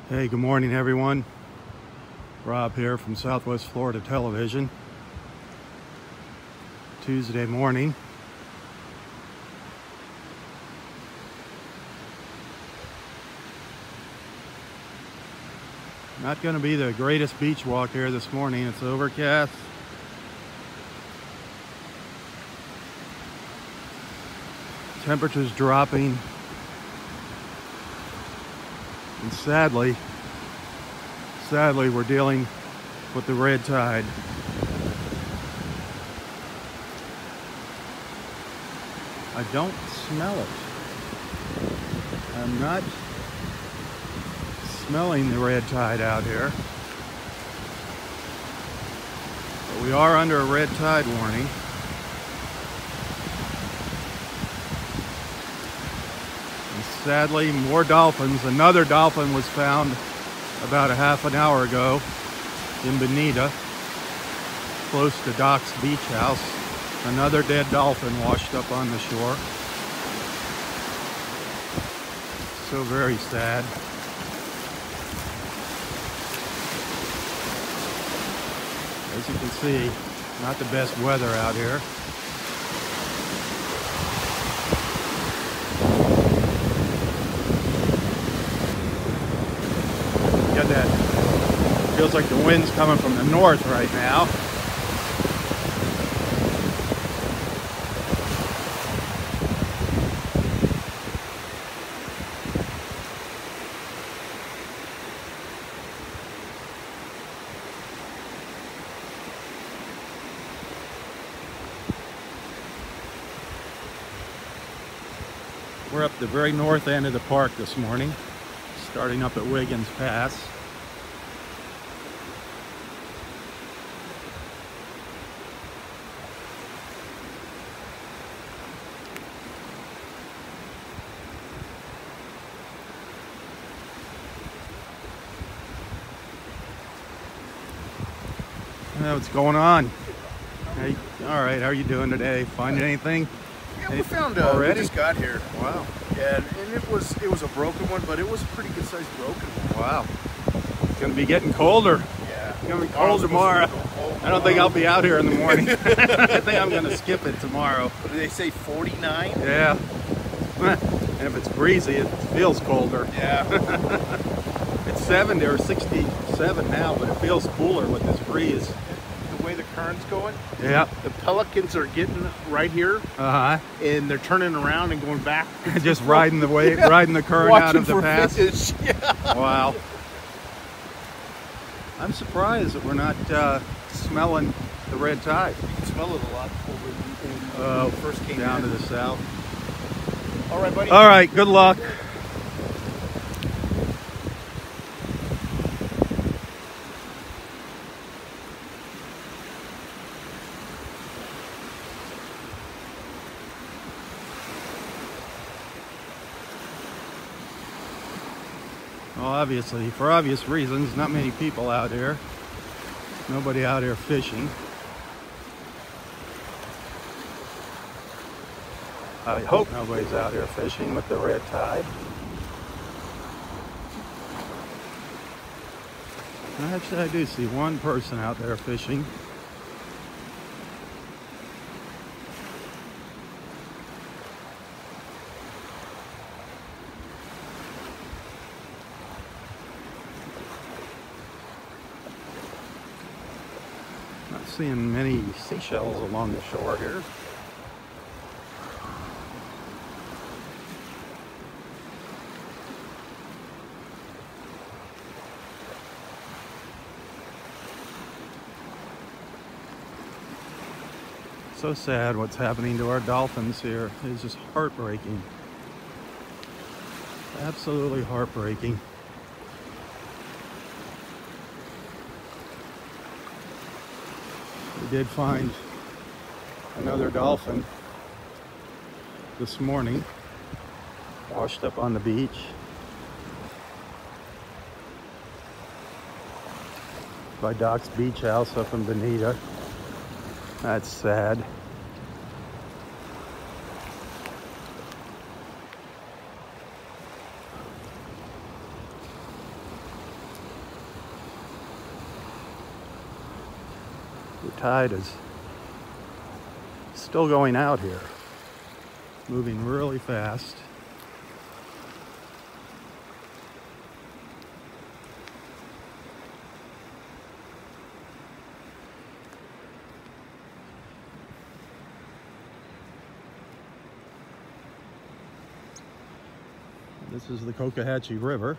Hey, good morning everyone. Rob here from Southwest Florida Television. Tuesday morning. Not going to be the greatest beach walk here this morning. It's overcast. Temperature's dropping. And sadly, we're dealing with the red tide. I don't smell it. I'm not smelling the red tide out here. But we are under a red tide warning. And sadly, more dolphins. Another dolphin was found about a half an hour ago in Bonita, close to Doc's beach house. Another dead dolphin washed up on the shore. So very sad. As you can see, not the best weather out here. Got that, feels like the wind's coming from the north right now. We're up the very north end of the park this morning, starting up at Wiggins Pass. What's going on? Hey, all right, how are you doing today? Finding anything? Yeah, we found already? We just got here. Wow. Yeah, and it was a broken one, but it was a pretty good sized broken one. Wow. It's gonna be getting colder. Yeah. It's gonna be cold tomorrow. I don't think I'll be out here in the morning. I think I'm gonna skip it tomorrow. What did they say, 49? Yeah. And if it's breezy, it feels colder. Yeah. It's 70 or 67 now, but it feels cooler with this breeze. The way the current's going. Yeah. The pelicans are getting right here, and they're turning around and going back. Just riding the wave, riding the current out of the pass. Fish. Yeah. Wow. I'm surprised that we're not smelling the red tide. You can smell it a lot over when it first came down to the south. All right, buddy. All right, good luck. Well, obviously, for obvious reasons, not many people out here. Nobody out here fishing. I hope nobody's out here fishing with the red tide. Actually, I do see one person out there fishing. Not seeing many seashells along the shore here. So sad what's happening to our dolphins here. It's just heartbreaking. Absolutely heartbreaking. We did find another dolphin this morning, washed up on the beach. By Doc's beach house up in Bonita. That's sad. The tide is still going out here, moving really fast. This is the Cocohatchee River.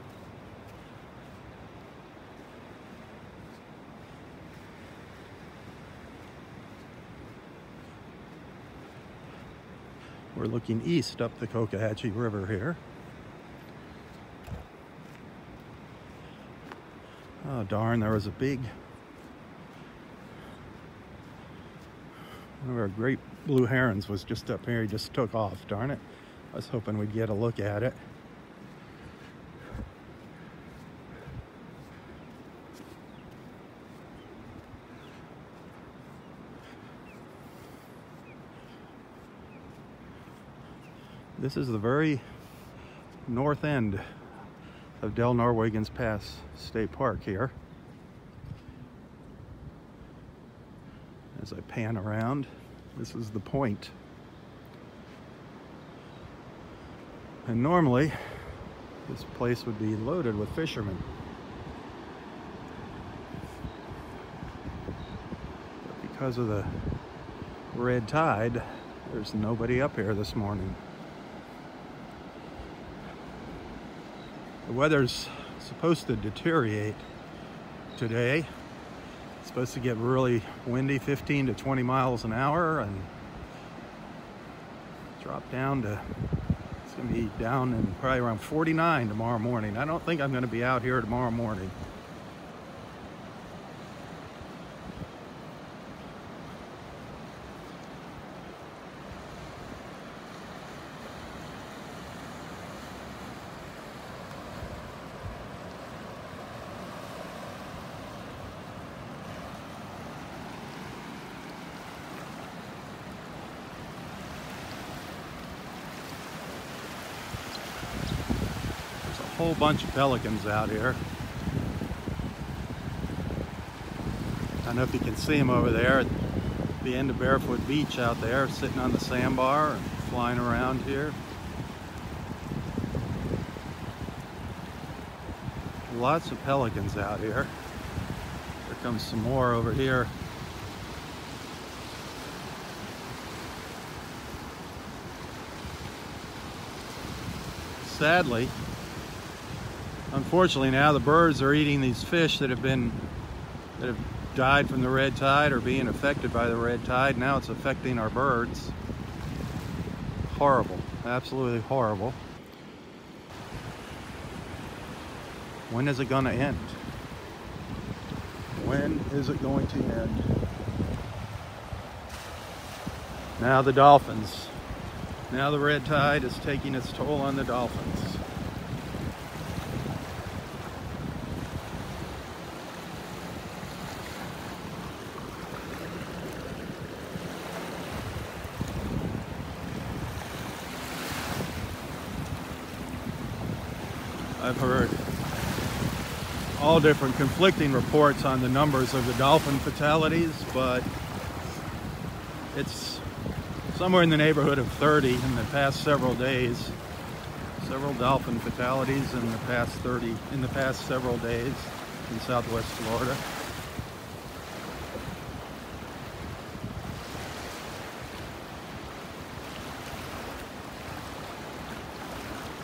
We're looking east up the Cocohatchee River here. Oh darn, there was a big, one of our great blue herons was just up here. He just took off, darn it. I was hoping we'd get a look at it. This is the very north end of Del Norwegians Pass State Park here. As I pan around, this is the point. And normally, this place would be loaded with fishermen. But because of the red tide, there's nobody up here this morning. The weather's supposed to deteriorate today. It's supposed to get really windy, 15 to 20 miles an hour, and drop down to, it's gonna be down in probably around 49 tomorrow morning. I don't think I'm gonna be out here tomorrow morning. Whole bunch of pelicans out here. I don't know if you can see them over there at the end of Barefoot Beach out there, sitting on the sandbar and flying around here. Lots of pelicans out here. There comes some more over here. Sadly, unfortunately, now the birds are eating these fish that have died from the red tide or being affected by the red tide. Now it's affecting our birds. Horrible, absolutely horrible. When is it going to end? When is it going to end? Now the dolphins. Now the red tide is taking its toll on the dolphins. I've heard all different conflicting reports on the numbers of the dolphin fatalities, but it's somewhere in the neighborhood of 30 in the past several days. Several dolphin fatalities in the past several days in Southwest Florida.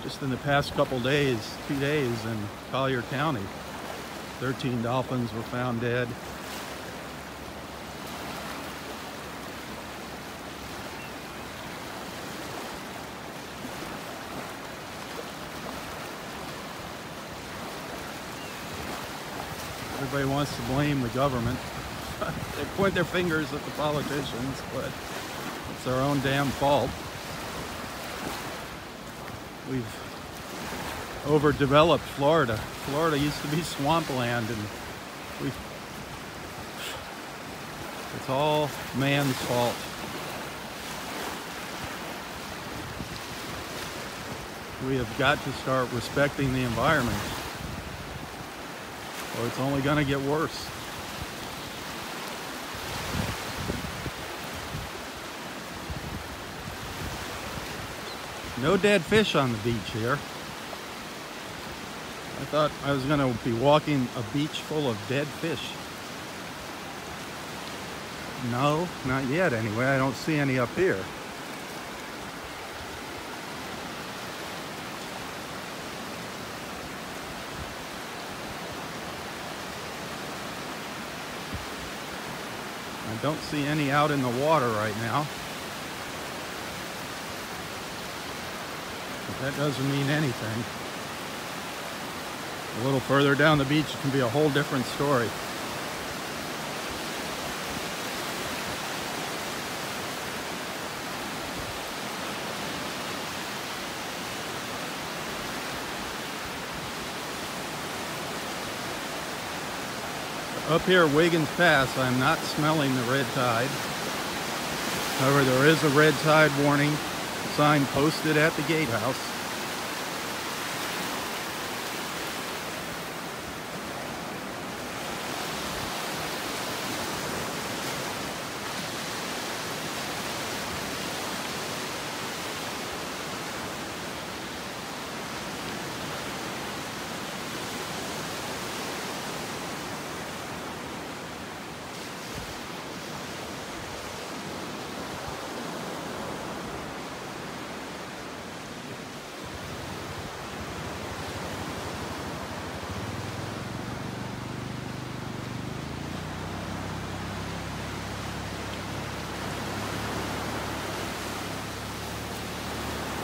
Just in the past couple days, 2 days in Collier County, 13 dolphins were found dead. Everybody wants to blame the government. They point their fingers at the politicians, but it's their own damn fault. We've overdeveloped Florida. Florida used to be swampland, and it's all man's fault. We have got to start respecting the environment, or it's only going to get worse. No dead fish on the beach here. I thought I was going to be walking a beach full of dead fish. No, not yet anyway. I don't see any up here. I don't see any out in the water right now. But that doesn't mean anything. A little further down the beach, it can be a whole different story. Up here at Wiggins Pass, I'm not smelling the red tide. However, there is a red tide warning sign posted at the gatehouse.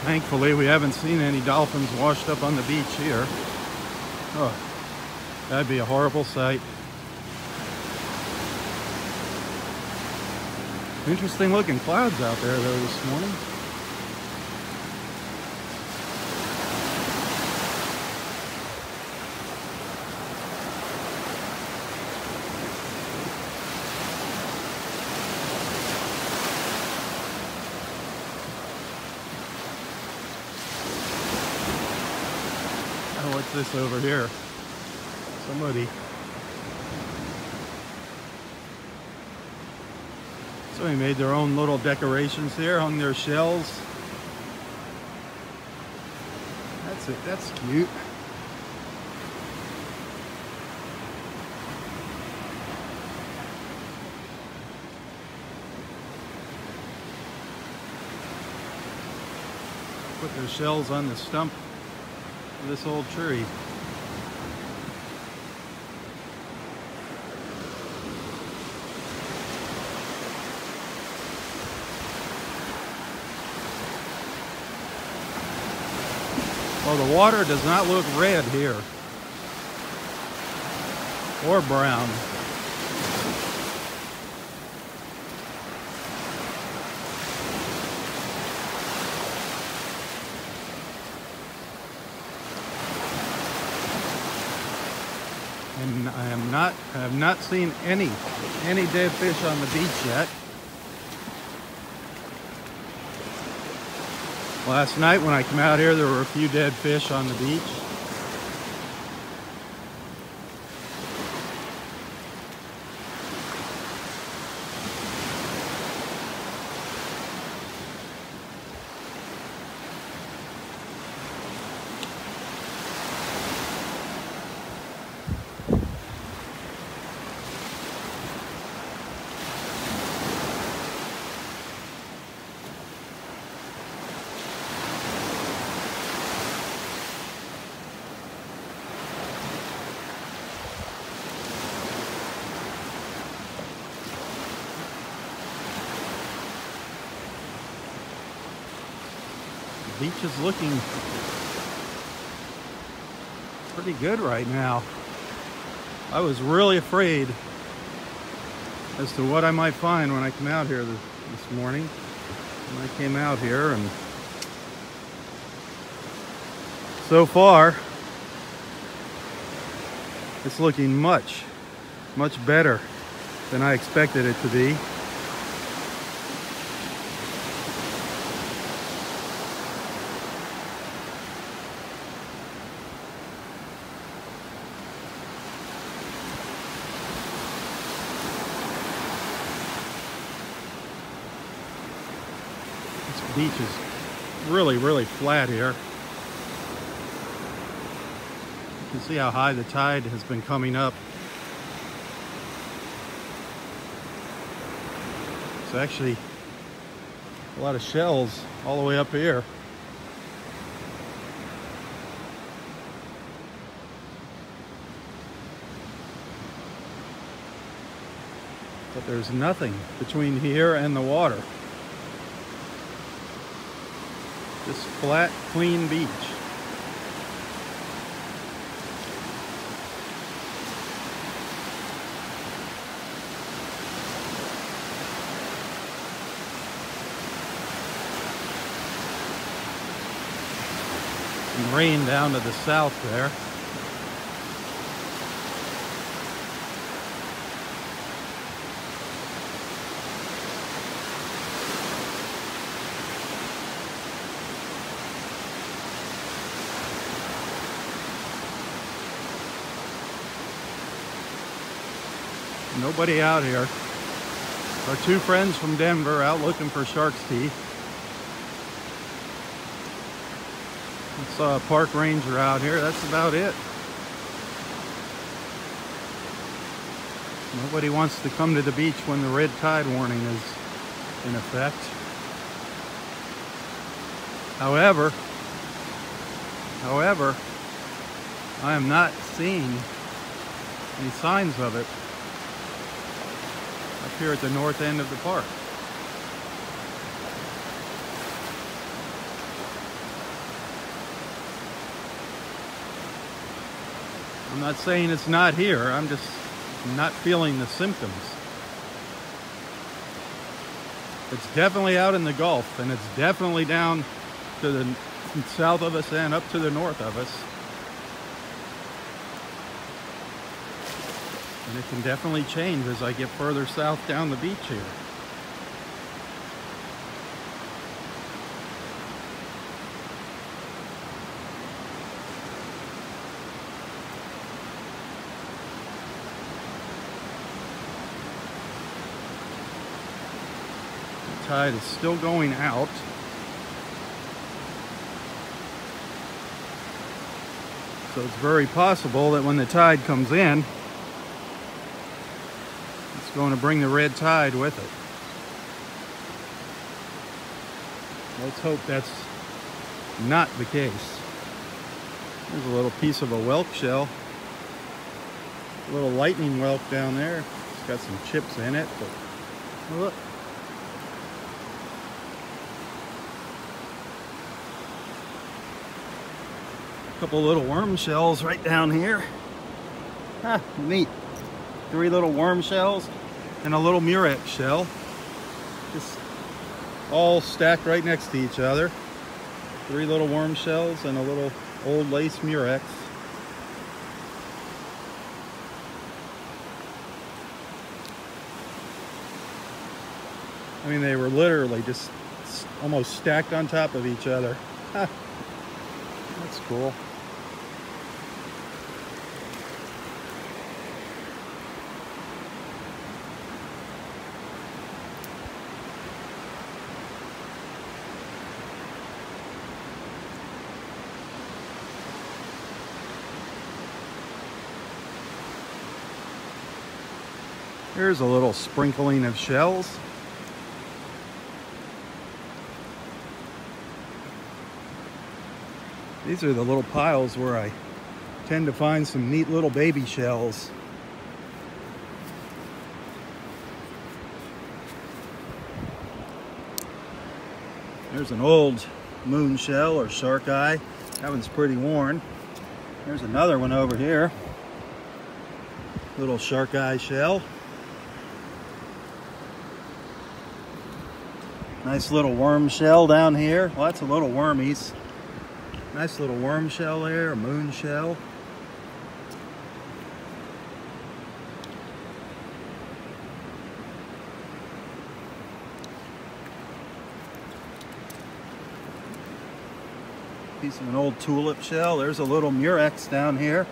Thankfully, we haven't seen any dolphins washed up on the beach here. Oh, that'd be a horrible sight. Interesting looking clouds out there though this morning. What's this over here? Somebody made their own little decorations here, hung their shells. That's it, that's cute. Put their shells on the stump of this old tree. Well, the water does not look red here, or brown. And I have not seen any dead fish on the beach yet. Last night when I came out here, there were a few dead fish on the beach. The beach is looking pretty good right now. I was really afraid as to what I might find when I come out here this morning. When I came out here, and so far it's looking much better than I expected it to be. Beach is really flat here. You can see how high the tide has been coming up. It's actually a lot of shells all the way up here. But there's nothing between here and the water. Just flat, clean beach. And rain down to the south there. Nobody out here. Our two friends from Denver out looking for shark's teeth. I saw a park ranger out here. That's about it. Nobody wants to come to the beach when the red tide warning is in effect. However, I am not seeing any signs of it up here at the north end of the park. I'm not saying it's not here, I'm just not feeling the symptoms. It's definitely out in the Gulf, and it's definitely down to the south of us and up to the north of us. And it can definitely change as I get further south down the beach here. The tide is still going out. So it's very possible that when the tide comes in, it's going to bring the red tide with it. Let's hope that's not the case. There's a little piece of a whelk shell. A little lightning whelk down there. It's got some chips in it, but look. A couple little worm shells right down here. Ah, neat. 3 little worm shells and a little murex shell. Just all stacked right next to each other. 3 little worm shells and a little old lace murex. I mean, they were literally just almost stacked on top of each other. Ah, that's cool. Here's a little sprinkling of shells. These are the little piles where I tend to find some neat little baby shells. There's an old moon shell or shark eye. That one's pretty worn. There's another one over here. Little shark eye shell. Nice little worm shell down here. Lots of little wormies. Nice little worm shell there, a moon shell. Piece of an old tulip shell. There's a little murex down here.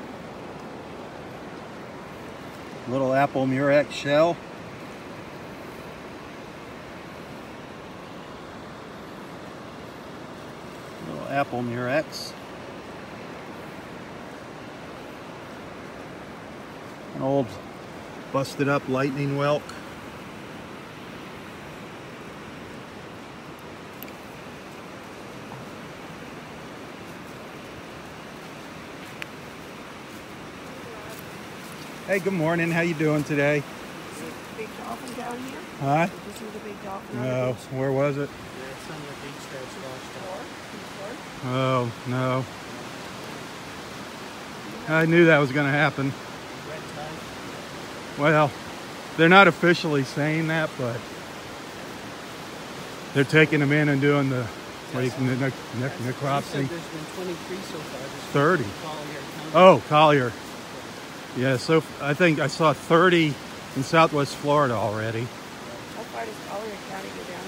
Little apple murex shell. Apple near X. An old busted up lightning whelk. Hey, good morning. How you doing today? Big dolphin down here? Huh? Did you see the big dolphin? No. Where was it? Yeah, it's on the beach that's washed up. Oh, no. I knew that was going to happen. Red tide. Well, they're not officially saying that, but they're taking them in and doing the necropsy. There's been 23 so far. 30. Collier County. Oh, Collier. Yeah, so I think I saw 30 in Southwest Florida already. How far does Collier County go down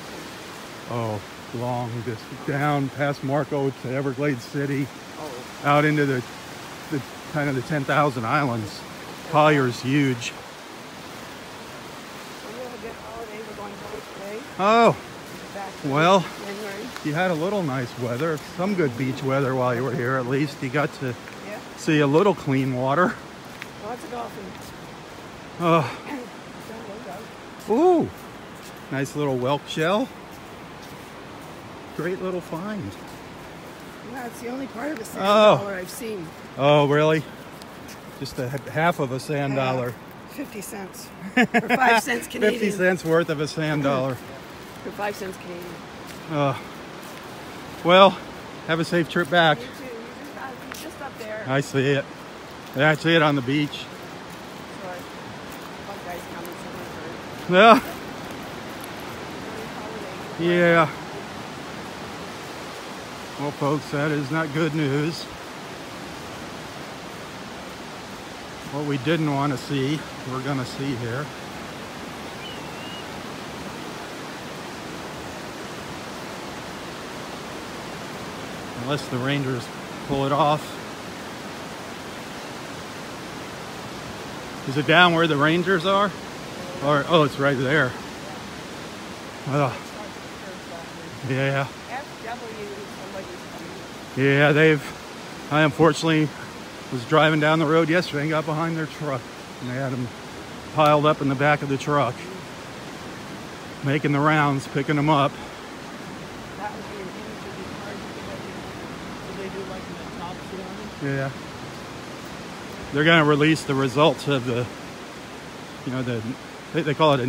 to? Oh, long, just down past Marco to Everglades City, Oh, out into the kind of the 10,000 islands. Collier's huge. so we have a good holiday. We're going home today. Oh, Back well, January. you had a little nice weather, some good beach weather while you were here at least. You got to Yeah. see a little clean water. Lots of dolphins. Oh, ooh, nice little whelk shell. Great little find. That's the only part of a sand Oh. dollar I've seen. Oh, really? Just a half of a sand dollar. 50 cents. Or 5 cents Canadian. 50 cents worth of a sand dollar. For 5 cents Canadian. Well, have a safe trip back. You too. You're just up there. I see it. Yeah, I see it on the beach. Sorry. One guy's coming somewhere. Yeah. Holiday. Yeah. Well, folks, that is not good news. What we didn't want to see, we're going to see here. Unless the Rangers pull it off. Is it down where the Rangers are? Or, oh, it's right there. Oh, yeah. FW, somebody's coming. Yeah, I unfortunately was driving down the road yesterday and got behind their truck. And they had them piled up in the back of the truck. Making the rounds, picking them up. That would be an image of the cars Do they do like an autopsy on them? Yeah. They're going to release the results of the, they call it a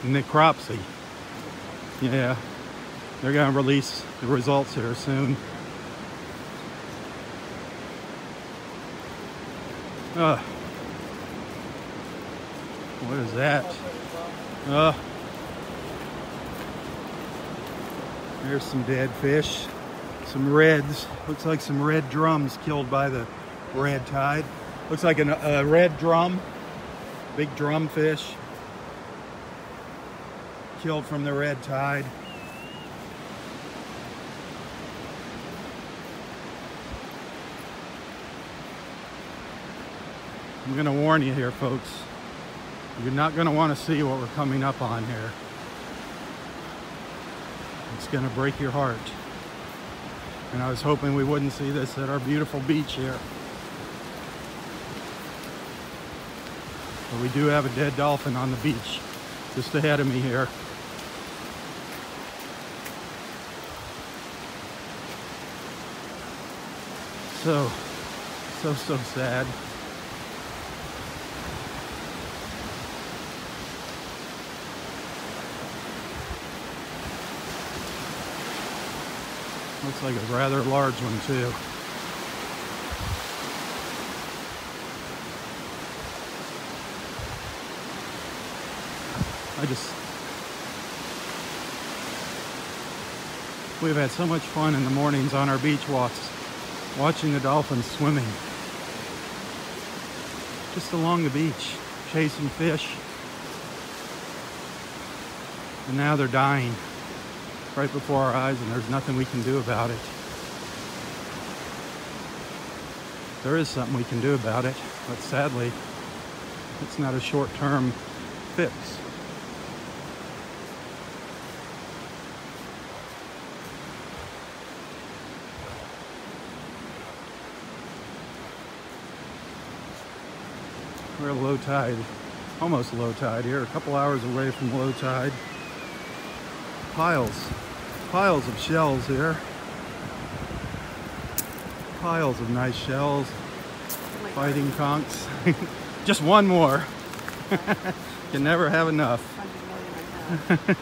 necropsy. Yeah. They're going to release the results here soon. What is that? There's some dead fish. Some reds. Looks like some red drums killed by the red tide. Looks like a red drum. Big drum fish. Killed from the red tide. I'm going to warn you here, folks. You're not going to want to see what we're coming up on here. It's going to break your heart. And I was hoping we wouldn't see this at our beautiful beach here. But we do have a dead dolphin on the beach just ahead of me here. So sad. Looks like a rather large one too. We've had so much fun in the mornings on our beach walks, watching the dolphins swimming. Just along the beach, chasing fish. And now they're dying right before our eyes, and there's nothing we can do about it. There is something we can do about it, but sadly, it's not a short-term fix. We're at low tide, almost low tide here, a couple hours away from low tide. Piles of shells here. Piles of nice shells. Fighting conchs. Just one more. Can never have enough. 100 million I have.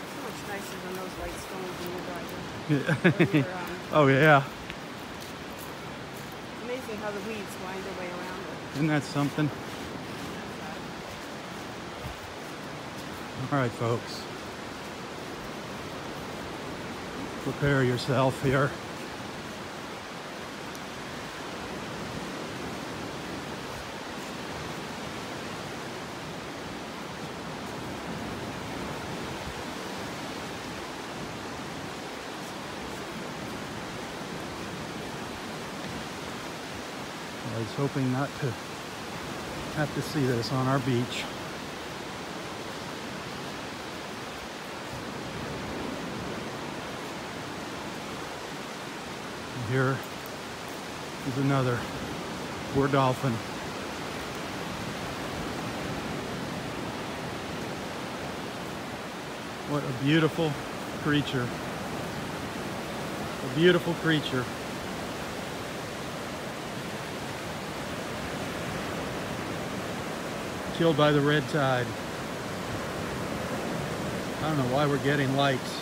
So much nicer than those white stones in your driveway. Oh yeah. It's amazing how the weeds wind their way around it. Isn't that something? All right, folks. Prepare yourself here. I was hoping not to have to see this on our beach. And here is another poor dolphin. What a beautiful creature. A beautiful creature. Killed by the red tide. I don't know why we're getting likes.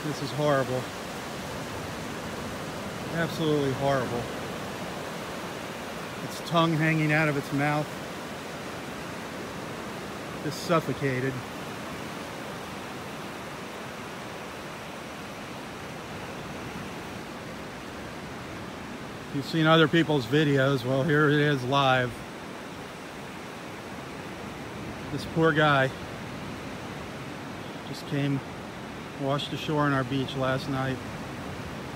This is horrible. Absolutely horrible. Its tongue hanging out of its mouth. Just suffocated. You've seen other people's videos. Well, here it is live. This poor guy just came, washed ashore on our beach last night.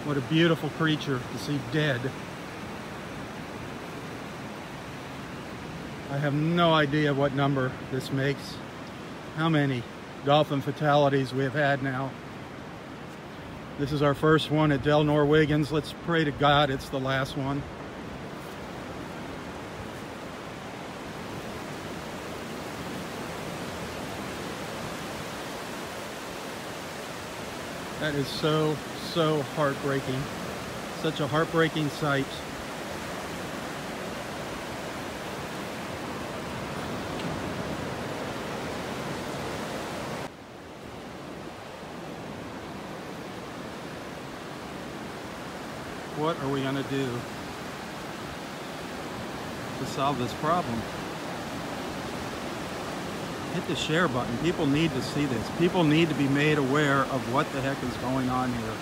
What a beautiful creature to see dead. I have no idea what number this makes. How many dolphin fatalities we have had now. This is our first one at Del Norwegians. Let's pray to God it's the last one. That is so, so heartbreaking. Such a heartbreaking sight. What are we going to do to solve this problem? Hit the share button. People need to see this. People need to be made aware of what the heck is going on here.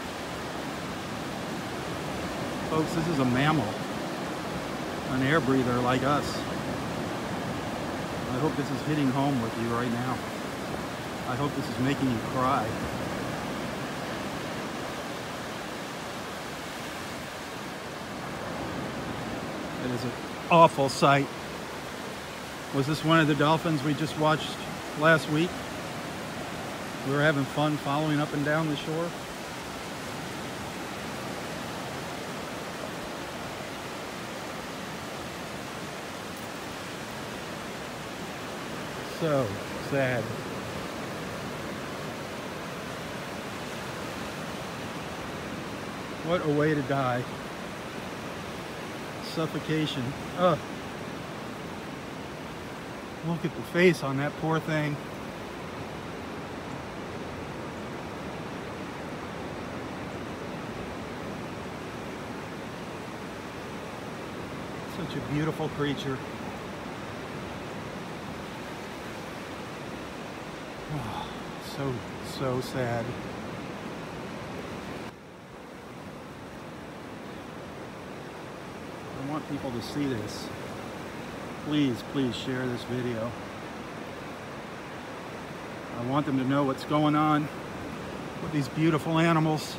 Folks, this is a mammal. An air breather like us. I hope this is hitting home with you right now. I hope this is making you cry. It is an awful sight. Was this one of the dolphins we just watched last week? We were having fun following up and down the shore. So sad. What a way to die. Suffocation. Ugh. Look at the face on that poor thing. Such a beautiful creature. Oh, so sad. I want people to see this. Please, please share this video. I want them to know what's going on with these beautiful animals.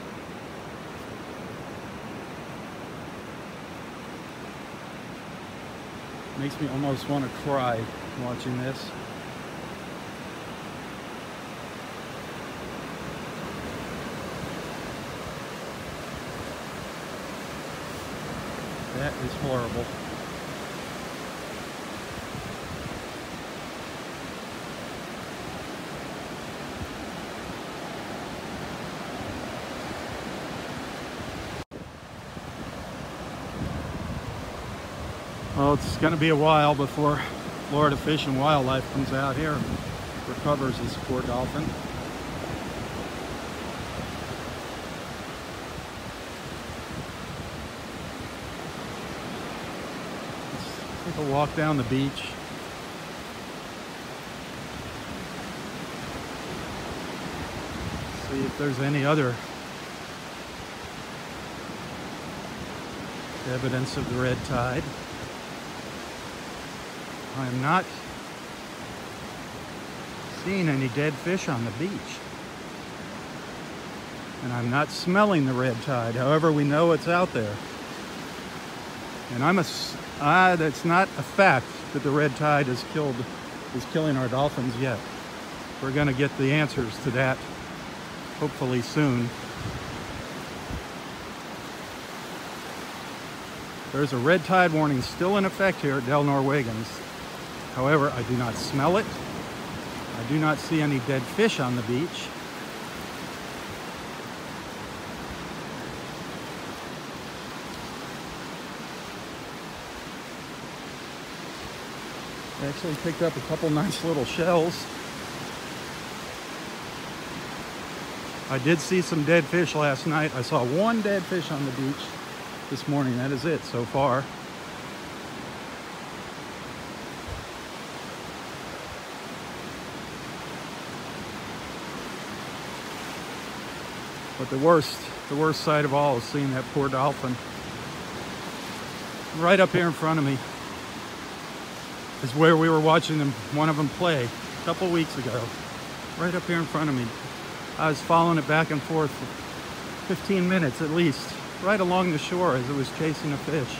Makes me almost want to cry watching this. That is horrible. Well, it's going to be a while before Florida Fish and Wildlife comes out here and recovers this poor dolphin. Let's take a walk down the beach. See if there's any other evidence of the red tide. I am not seeing any dead fish on the beach. And I'm not smelling the red tide. However, we know it's out there. And that's not a fact that the red tide is killing our dolphins yet. We're going to get the answers to that hopefully soon. There's a red tide warning still in effect here at Del Norwegens. However, I do not smell it. I do not see any dead fish on the beach. I actually picked up a couple nice little shells. I did see some dead fish last night. I saw one dead fish on the beach this morning. That is it so far. But the worst sight of all is seeing that poor dolphin right up here in front of me. Is where we were watching one of them play a couple weeks ago. Right up here in front of me. I was following it back and forth for 15 minutes at least, right along the shore as it was chasing a fish.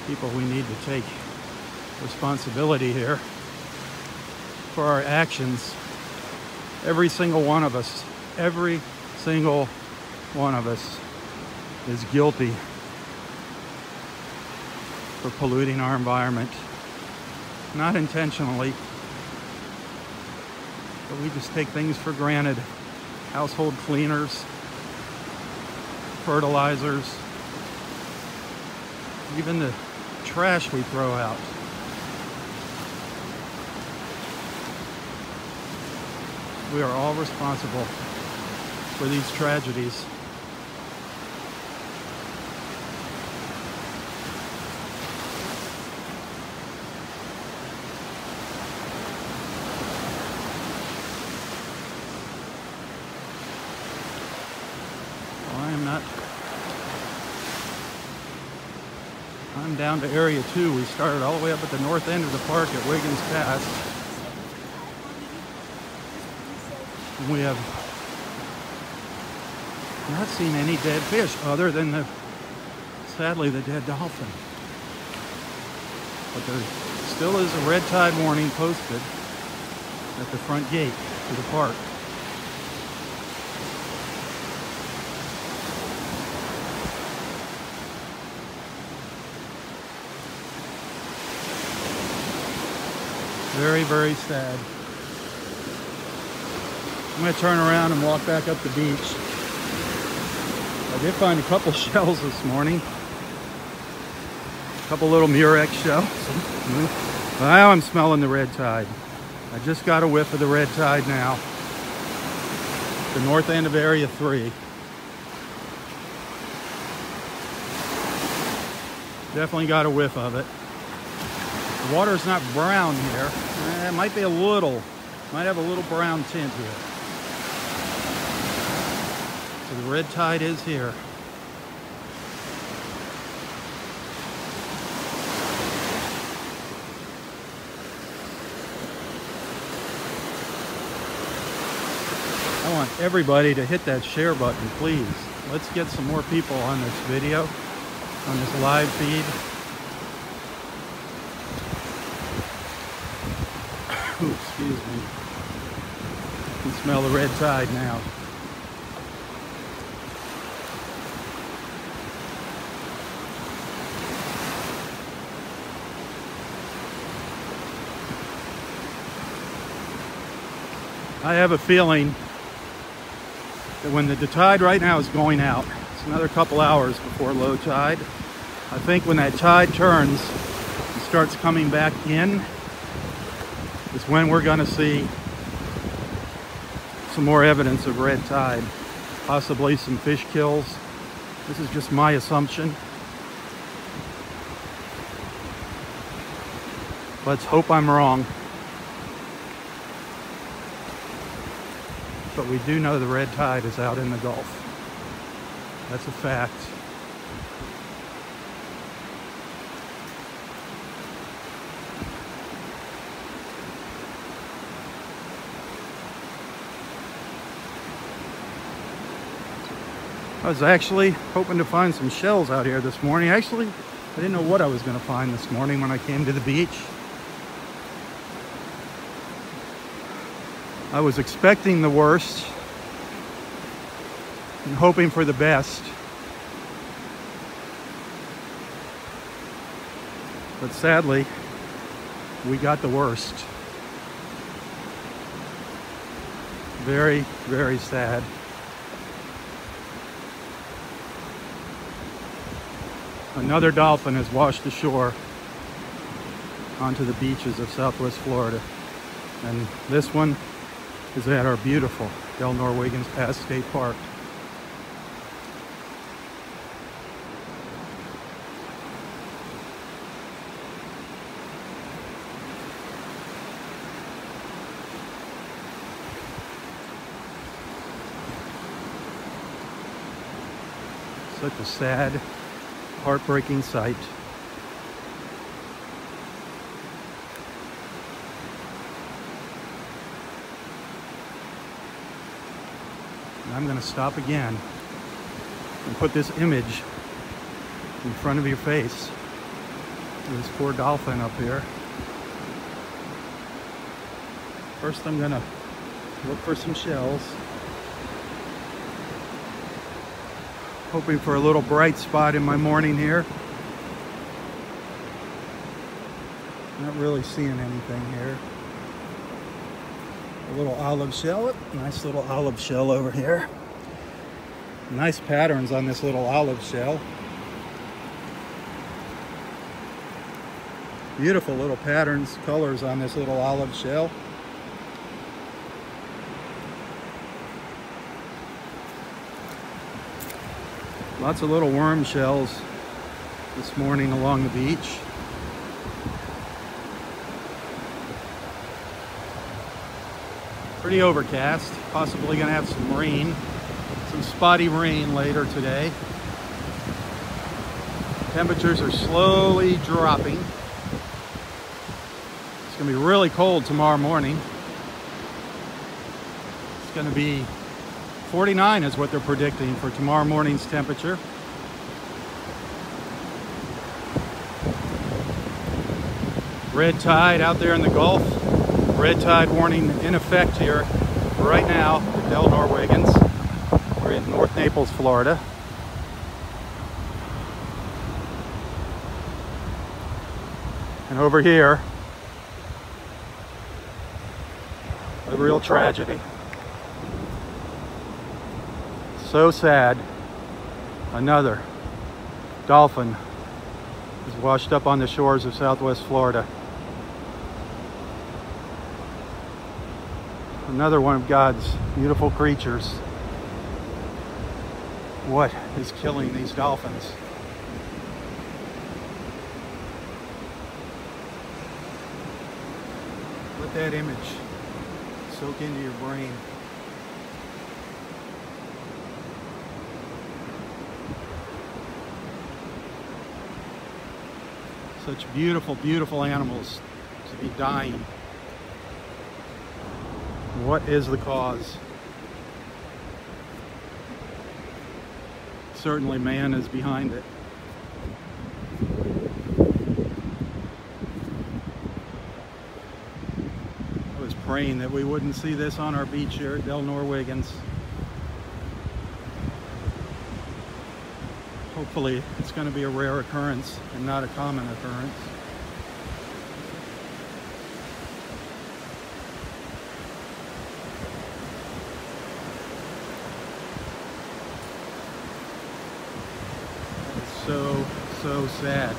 People, we need to take responsibility here for our actions. Every single one of us is guilty for polluting our environment. Not intentionally, but we just take things for granted. Household cleaners, fertilizers, even the trash we throw out. We are all responsible for these tragedies. I'm down to Area 2. We started all the way up at the north end of the park at Wiggins Pass. And we have not seen any dead fish other than sadly, the dead dolphin. But there still is a red tide warning posted at the front gate to the park. Very, very sad. I'm going to turn around and walk back up the beach. I did find a couple shells this morning. A couple little murex shells. Now I'm smelling the red tide. I just got a whiff of the red tide now. The north end of Area 3. Definitely got a whiff of it. The water's not brown here. It might be a little, might have a little brown tint here. So the red tide is here. I want everybody to hit that share button, please. Let's get some more people on this video, on this live feed. Excuse me. You can smell the red tide now. I have a feeling that when the tide right now is going out, it's another couple hours before low tide. I think when that tide turns and starts coming back in is when we're going to see some more evidence of red tide, possibly some fish kills. This is just my assumption. Let's hope I'm wrong. But we do know the red tide is out in the Gulf. That's a fact. I was actually hoping to find some shells out here this morning. Actually, I didn't know what I was going to find this morning when I came to the beach. I was expecting the worst and hoping for the best. But sadly, we got the worst. Very, very sad. Another dolphin has washed ashore onto the beaches of Southwest Florida. And this one is at our beautiful Del Norwegans Pass State Park. Such a sad, heartbreaking sight. I'm going to stop again and put this image in front of your face. This poor dolphin up here. First I'm going to look for some shells. Hoping for a little bright spot in my morning here. Not really seeing anything here. A little olive shell, nice little olive shell over here. Nice patterns on this little olive shell. Beautiful little patterns, colors on this little olive shell. Lots of little worm shells this morning along the beach. Pretty overcast, possibly gonna have some rain, some spotty rain later today. Temperatures are slowly dropping. It's gonna be really cold tomorrow morning. It's gonna be 49 is what they're predicting for tomorrow morning's temperature. Red tide out there in the Gulf. Red tide warning in effect here right now at Del Norwegans. We're in North Naples, Florida. And over here, a real tragedy. So sad. Another dolphin is washed up on the shores of Southwest Florida. Another one of God's beautiful creatures. What is killing these dolphins? Let that image soak into your brain. Such beautiful, beautiful animals to be dying. What is the cause? Certainly man is behind it. I was praying that we wouldn't see this on our beach here at Del Norwiggins. Hopefully it's going to be a rare occurrence and not a common occurrence. So sad.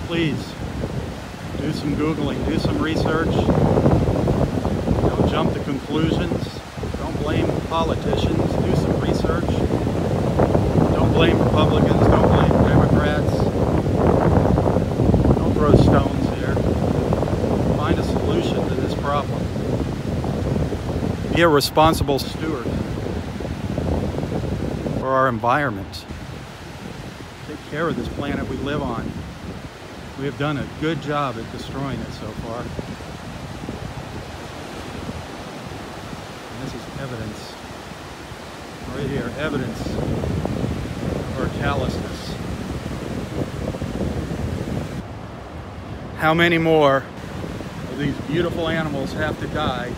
Please do some Googling, do some research. Don't jump to conclusions. Don't blame politicians. Do some research. Don't blame Republicans. Don't blame Democrats. Don't throw stones here. Find a solution to this problem. Be a responsible steward for our environment. Take care of this planet we live on. We have done a good job at destroying it so far. And this is evidence, right here, evidence of our callousness. How many more of these beautiful animals have to die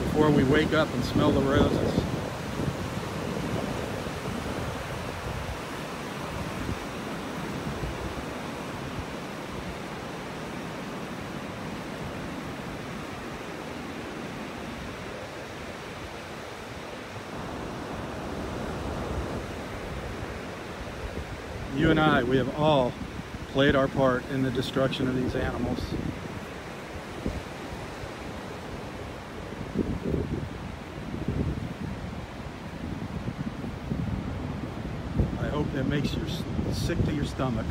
before we wake up and smell the roses? You and I, we have all played our part in the destruction of these animals. I hope that makes you sick to your stomach.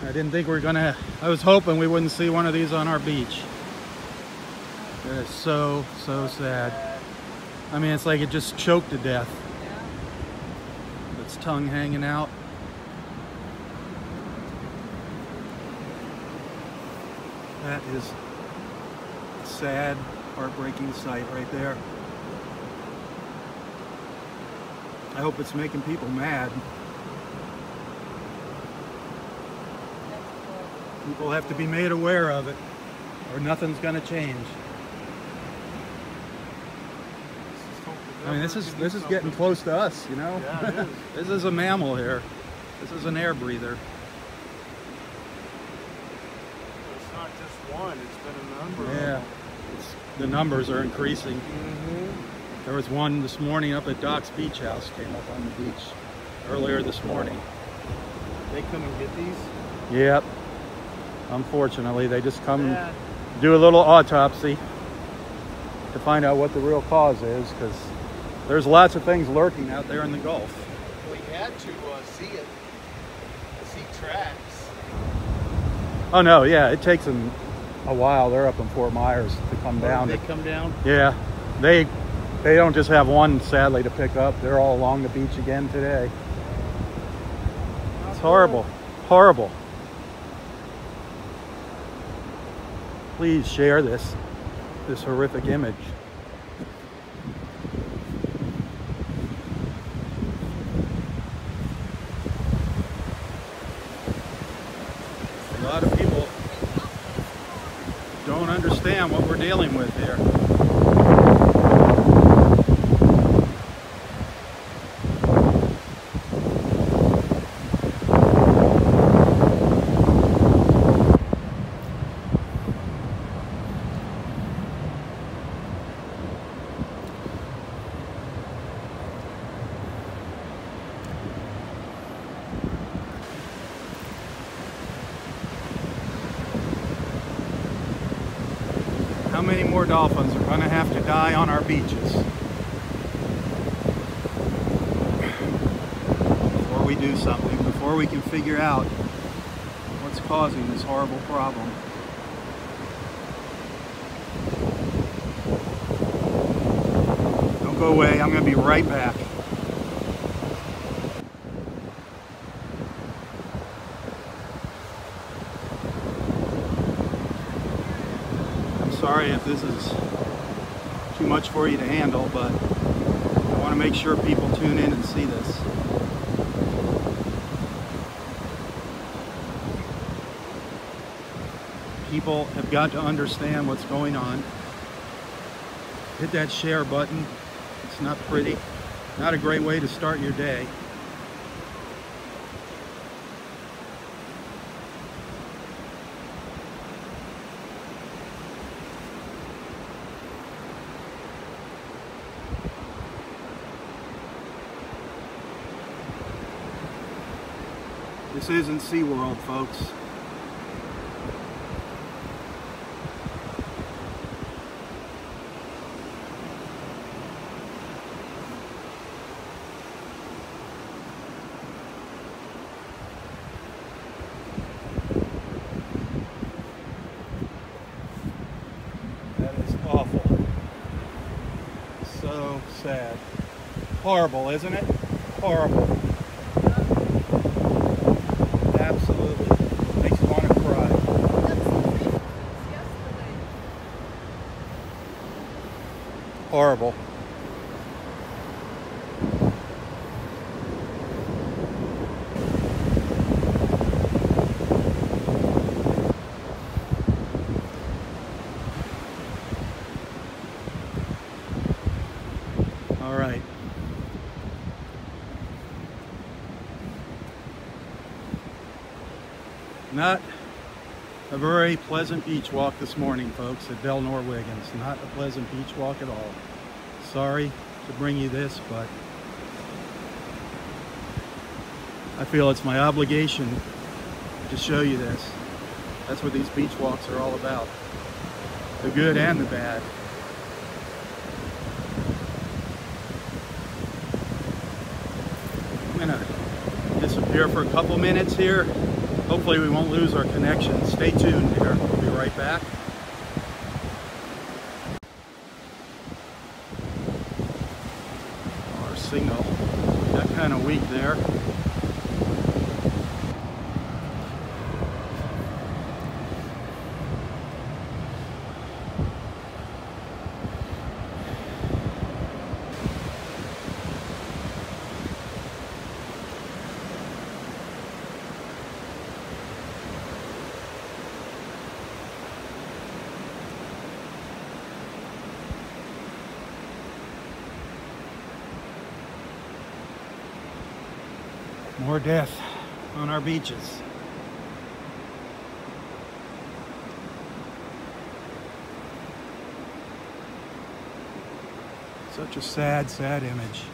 I didn't think we were gonna, I was hoping we wouldn't see one of these on our beach. It is so sad. I mean, it's like it just choked to death. Its tongue hanging out. That is a sad, heartbreaking sight right there. I hope it's making people mad. People have to be made aware of it, or nothing's going to change. I mean, this is getting close to us, you know? Yeah, it is. This is a mammal here. This is an air breather. It's not just one, it's been a number. Yeah, the numbers are increasing. Mm-hmm. There was one this morning up at Doc's Beach House, came up on the beach earlier this morning. They come and get these? Yep. Unfortunately, they just come do a little autopsy to find out what the real cause is, because there's lots of things lurking out there in the Gulf. We had to see it, see tracks. Oh no, yeah, it takes them a while. They're up in Fort Myers to come down. They come down? Yeah, they don't just have one, sadly, to pick up. They're all along the beach again today. It's horrible, horrible. Please share this horrific image. A lot of people don't understand what we're dealing with here. How many more dolphins are going to have to die on our beaches before we do something, before we can figure out what's causing this horrible problem? go away. I'm going to be right back. I'm sorry if this is too much for you to handle, but I want to make sure people tune in and see this. People have got to understand what's going on. Hit that share button. It's not pretty. Not a great way to start your day. This isn't SeaWorld, folks. That is awful. So sad. Horrible, isn't it? Horrible. Absolutely. Makes you want to cry. Horrible. All right. Not a very pleasant beach walk this morning, folks, at Del Nor Wiggins. Not a pleasant beach walk at all. Sorry to bring you this, but I feel it's my obligation to show you this. That's what these beach walks are all about. The good and the bad. I'm gonna disappear for a couple minutes here. Hopefully we won't lose our connection. Stay tuned here. We'll be right back. Our signal got kind of weak there. More death on our beaches. Such a sad, sad image.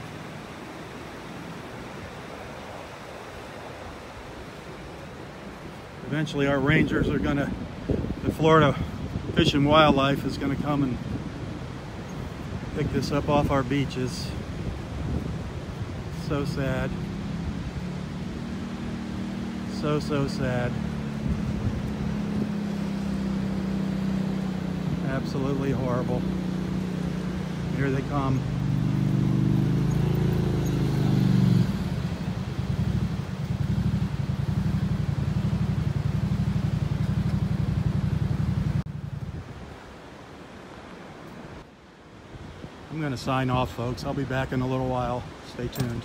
Eventually our rangers are gonna, the Florida Fish and Wildlife is gonna come and pick this up off our beaches. So sad. So, so sad. Absolutely horrible. Here they come. I'm going to sign off, folks. I'll be back in a little while. Stay tuned.